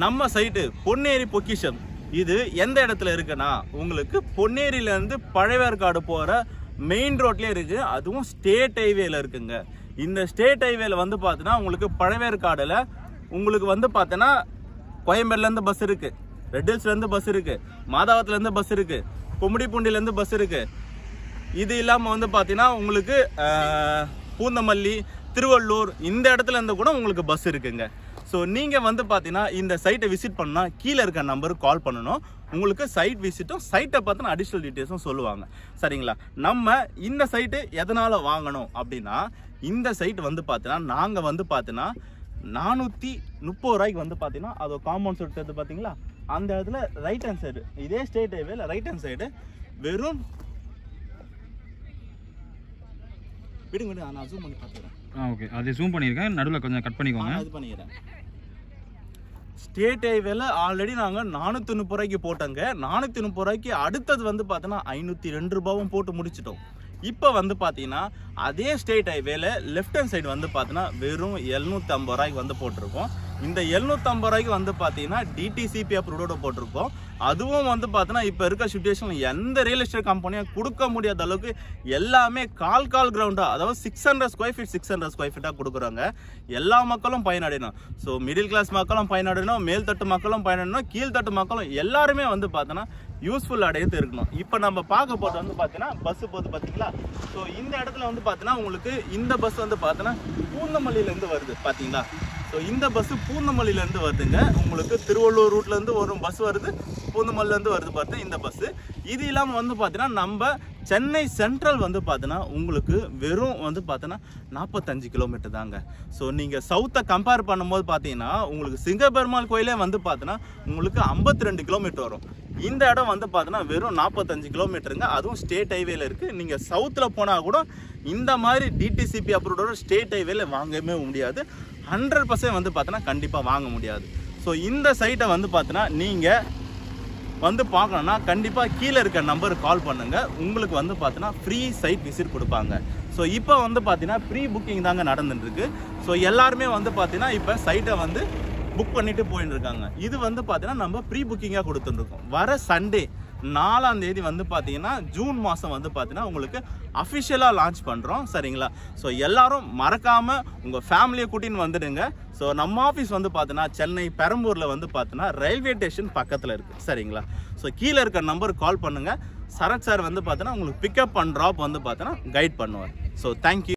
நம்ம சைட்டு பொன்னேரி பொக்கிஷம் இது எந்த இடத்துல இருக்குன்னா உங்களுக்கு பொன்னேரியிலேருந்து பழையவேற்காடு போகிற மெயின் ரோட்லேயே இருக்குது. அதுவும் ஸ்டேட் ஹைவேல இருக்குங்க. இந்த ஸ்டேட் ஹைவேல வந்து பார்த்தீங்கன்னா உங்களுக்கு பழையவேற்காடில் உங்களுக்கு வந்து பார்த்தீங்கன்னா கோயம்பேடுலேருந்து பஸ் இருக்குது, ரெட் ஹில்ஸ்லேருந்து பஸ் இருக்குது, மாதாவரத்துலேருந்து பஸ் இருக்குது, கும்மிடிப்பூண்டிலேருந்து பஸ் இருக்குது. இது இல்லாமல் வந்து பார்த்தீங்கன்னா உங்களுக்கு பூந்தமல்லி, திருவள்ளூர் இந்த இடத்துல இருந்து கூட உங்களுக்கு பஸ் இருக்குங்க. ஸோ நீங்கள் வந்து பார்த்தீங்கன்னா இந்த சைட்டை விசிட் பண்ணால் கீழே இருக்க நம்பருக்கு கால் பண்ணணும். உங்களுக்கு சைட் விசிட்டும் சைட்டை பார்த்தினா அடிஷ்னல் டீட்டெயில்ஸும் சொல்லுவாங்க. சரிங்களா? நம்ம இந்த சைட்டு எதனால் வாங்கணும் அப்படின்னா, இந்த சைட் வந்து பார்த்தீங்கன்னா நாங்கள் வந்து பார்த்தீங்கன்னா 430 ரூபாய்க்கு வந்து பார்த்தீங்கன்னா அது காம்பவுண்ட் செட் எடுத்து பார்த்தீங்களா, அந்த இடத்துல ரைட் ஹேண்ட் சைடு இதே ஸ்டேட் ஹைவேல ரைட் ஹேண்ட் சைடு வெறும் விடுங்க நான் ஜூம் பண்ணி பார்த்துக்கிறேன். ஓகே, அதை ஜூம் பண்ணியிருக்கேன், நடுவில் கொஞ்சம் கட் பண்ணிக்கோங்க. இது பண்ணிக்கிறேன். ஸ்டேட் ஹைவேல ஆல்ரெடி நாங்கள் 430 ரூபாய்க்கு போட்டோங்க. 430 ரூபாய்க்கு அடுத்தது வந்து பார்த்தீங்கன்னா 502 ரூபாவும் போட்டு முடிச்சிட்டோம். இப்போ வந்து பார்த்தீங்கன்னா அதே ஸ்டேட் ஹைவேல லெஃப்ட் ஹேண்ட் சைடு வந்து பார்த்தீங்கன்னா வெறும் 750 ரூபாய்க்கு வந்து போட்டிருக்கோம். இந்த 750 ரூபாய்க்கு வந்து பார்த்தீங்கன்னா டிடிசிபி அப்ரூவோட போட்டிருக்கோம். அதுவும் வந்து பார்த்தீங்கன்னா இப்போ இருக்க சுச்சுவேஷனில் எந்த ரியல் எஸ்டேட் கம்பெனியும் கொடுக்க முடியாத அளவுக்கு எல்லாமே கால் கிரவுண்டாக, அதாவது 600 ஸ்கொயர் ஃபீட் 600 ஸ்கொயர் ஃபீட்டாக கொடுக்குறாங்க. எல்லா மக்களும் பயனடையணும். ஸோ மிடில் கிளாஸ் மக்களும் பயனடையணும், மேல்தட்டு மக்களும் பயனடையணும், கீழ்த்தட்டு மக்களும் எல்லாருமே வந்து பார்த்தீங்கன்னா யூஸ்ஃபுல் அடையது இருக்கணும். இப்போ நம்ம பார்க்க போகிறது வந்து பார்த்தீங்கன்னா பஸ்ஸு போகுது பார்த்தீங்களா. ஸோ இந்த இடத்துல வந்து பார்த்தீங்கன்னா உங்களுக்கு இந்த பஸ் வந்து பார்த்தீங்கன்னா பூந்தமல்லியிலேருந்து வருது பார்த்தீங்களா. ஸோ இந்த பஸ்ஸு பூந்தமல்லியிலேருந்து வருதுங்க. உங்களுக்கு திருவள்ளூர் ரூட்லேருந்து ஒரு பஸ் வருது, பூந்தமல்லிலேருந்து வருது பார்த்தீங்கன்னா இந்த பஸ்ஸு. இது இல்லாமல் வந்து பார்த்தீங்கன்னா நம்ம சென்னை சென்ட்ரல் வந்து பார்த்தீங்கன்னா உங்களுக்கு வெறும் வந்து பார்த்தீங்கன்னா 45 கிலோமீட்டர் தாங்க. ஸோ நீங்கள் சவுத்தை கம்பேர் பண்ணும்போது பார்த்தீங்கன்னா உங்களுக்கு சிங்கப்பெருமாள் கோயிலே வந்து பார்த்தீங்கன்னா உங்களுக்கு 52 கிலோமீட்டர் வரும். இந்த இடம் வந்து பார்த்தீங்கன்னா வெறும் 45 கிலோமீட்டருங்க. அதுவும் ஸ்டேட் ஹைவேல இருக்குது. நீங்கள் சவுத்தில் போனால் கூட இந்த மாதிரி டிடிசிபி அப்ரூவோட ஸ்டேட் ஹைவேல வாங்கவே முடியாது. 100% வந்து பார்த்தீங்கன்னா கண்டிப்பாக வாங்க முடியாது. ஸோ இந்த சைட்டை வந்து பார்த்தீங்கன்னா நீங்கள் வந்து பார்க்கணுன்னா கண்டிப்பாக கீழே இருக்க நம்பருக்கு கால் பண்ணுங்கள். உங்களுக்கு வந்து பார்த்தீங்கன்னா ஃப்ரீ சைட் விசிட் கொடுப்பாங்க. ஸோ இப்போ வந்து பார்த்தீங்கன்னா ப்ரீ புக்கிங் தாங்க நடந்துட்டுருக்கு. ஸோ எல்லாருமே வந்து பார்த்தீங்கன்னா இப்போ சைட்டை வந்து புக் பண்ணிட்டு போயிட்டு இருக்காங்க. இது வந்து பார்த்தீங்கன்னா நம்ம ப்ரீ புக்கிங்காக கொடுத்துருக்கோம். வர சண்டே 4ஆம் தேதி வந்து பார்த்தீங்கன்னா ஜூன் மாதம் வந்து பார்த்தீங்கன்னா உங்களுக்கு அஃபிஷியலாக லான்ச் பண்ணுறோம். சரிங்களா? ஸோ எல்லாரும் மறக்காமல் உங்கள் ஃபேமிலியை கூட்டின்னு வந்துடுங்க. ஸோ நம்ம ஆஃபீஸ் வந்து பார்த்தீங்கன்னா சென்னை பெரம்பூரில் வந்து பார்த்தீங்கன்னா ரயில்வே ஸ்டேஷன் பக்கத்தில் இருக்குது. சரிங்களா? ஸோ கீழே இருக்க நம்பருக்கு கால் பண்ணுங்கள். சரத் சார் வந்து பார்த்தீங்கன்னா உங்களுக்கு பிக்கப் அண்ட் ட்ராப் வந்து பார்த்தீங்கன்னா கைட் பண்ணுவார். So thank you.